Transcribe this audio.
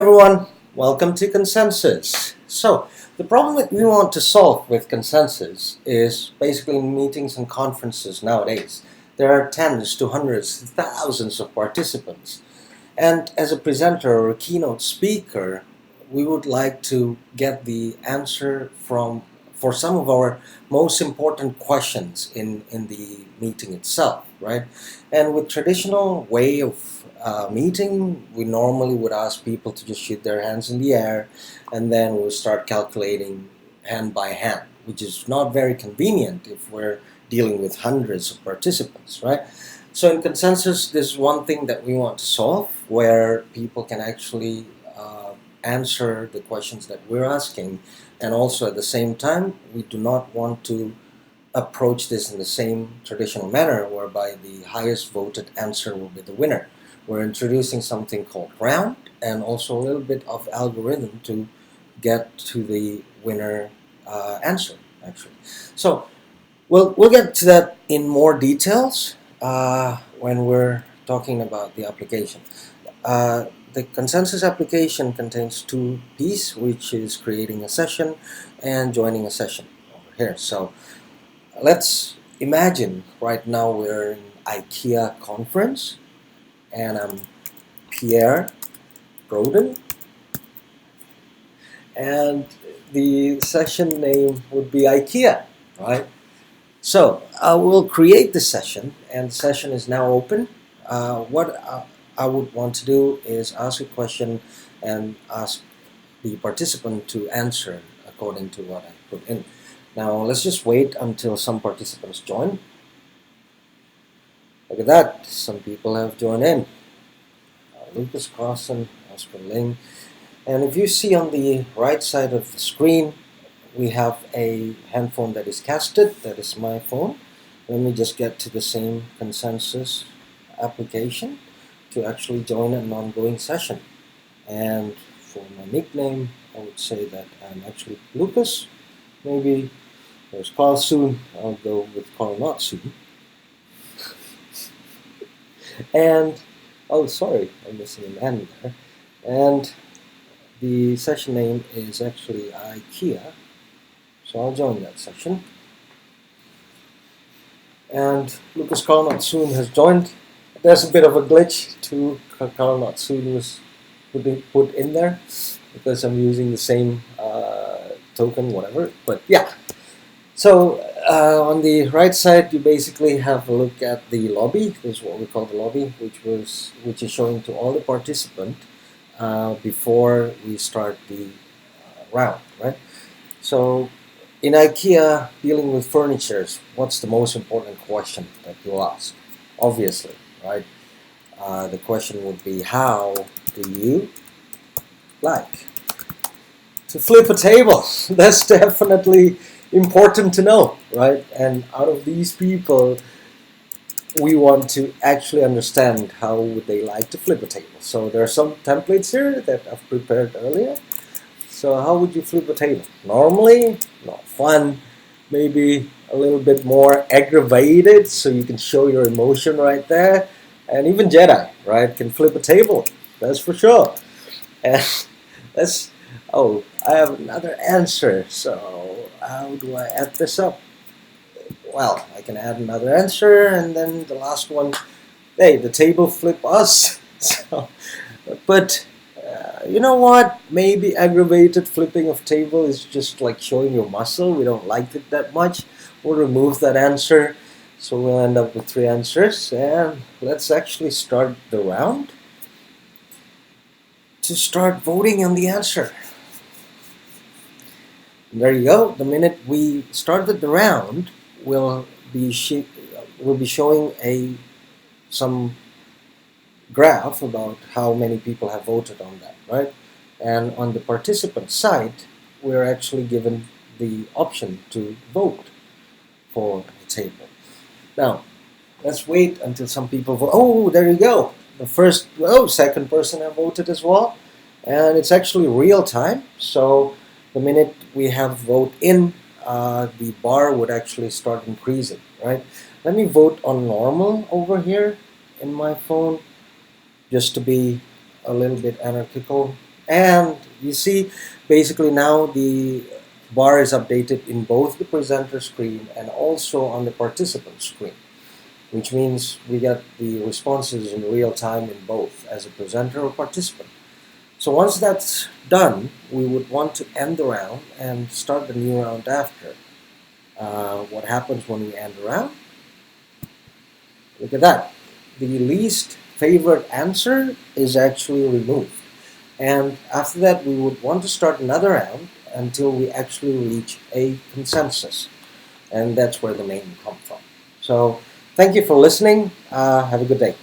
Everyone, welcome to consensus. So, the problem that we want to solve with consensus is basically in meetings and conferences nowadays. There are tens to hundreds, thousands of participants. And as a presenter or a keynote speaker, we would like to get the answer for some of our most important questions in the meeting itself, right? And with traditional way of meeting, we normally would ask people to just shoot their hands in the air, and then we'll start calculating hand by hand, which is not very convenient if we're dealing with hundreds of participants, right? So in consensus, this is one thing that we want to solve, where people can actually answer the questions that we're asking, and also at the same time, we do not want to approach this in the same traditional manner, whereby the highest voted answer will be the winner. We're introducing something called round, and also a little bit of algorithm to get to the winner answer, actually. So we'll get to that in more details when we're talking about the application. The consensus application contains two pieces, which is creating a session and joining a session over here. So let's imagine right now we're in IKEA conference, and I'm Pierre Broden, and the session name would be IKEA, right? So I will create the session, and the session is now open. What I would want to do is ask a question and ask the participant to answer according to what I put in. Now let's just wait until some participants join. Look at that, some people have joined in. Lucas Carson, Oscar Ling. And if you see on the right side of the screen, we have a handphone that is casted. That is my phone. Let me just get to the same consensus application to actually join an ongoing session. And for my nickname, I would say that I'm actually Lucas. Maybe there's Carl soon. I'll go with Carl not soon. And oh, sorry, I'm missing an N there. And the session name is actually IKEA. So I'll join that session. And Lucas Carl not soon has joined. There's a bit of a glitch to Carl not soon was put in there because I'm using the same token, whatever. But yeah. So on the right side, you basically have a look at the lobby. This is what we call the lobby, which is showing to all the participants before we start the round, right? So in IKEA, dealing with furniture, what's the most important question that you'll ask? Obviously, right? The question would be, how do you like to flip a table? That's definitely important to know, right? And out of these people, we want to actually understand how would they like to flip a table. So there are some templates here that I've prepared earlier. So how would you flip a table? Normally, not fun, maybe a little bit more aggravated, so you can show your emotion right there. And even Jedi, right, can flip a table, that's for sure. And let's, oh, I have another answer. So how do I add this up? Well, I can add another answer, and then the last one, hey, the table flip us. So, but you know what? Maybe aggravated flipping of table is just like showing your muscle. We don't like it that much. We'll remove that answer. So we'll end up with 3 answers. And let's actually start the round to start voting on the answer. And there you go. The minute we started the round, we'll be showing some graph about how many people have voted on that, right? And on the participant side, we're actually given the option to vote for the table. Now, let's wait until some people vote. Oh, there you go. The second person have voted as well. And it's actually real time. So the minute we have vote in, the bar would actually start increasing, right? Let me vote on normal over here in my phone, just to be a little bit anarchical. And you see, basically now the bar is updated in both the presenter screen and also on the participant screen, which means we get the responses in real time in both as a presenter or participant. So once that's done, we would want to end the round and start the new round after. What happens when we end the round? Look at that. The least favorite answer is actually removed. And after that, we would want to start another round until we actually reach a consensus. And that's where the name comes from. So thank you for listening. Have a good day.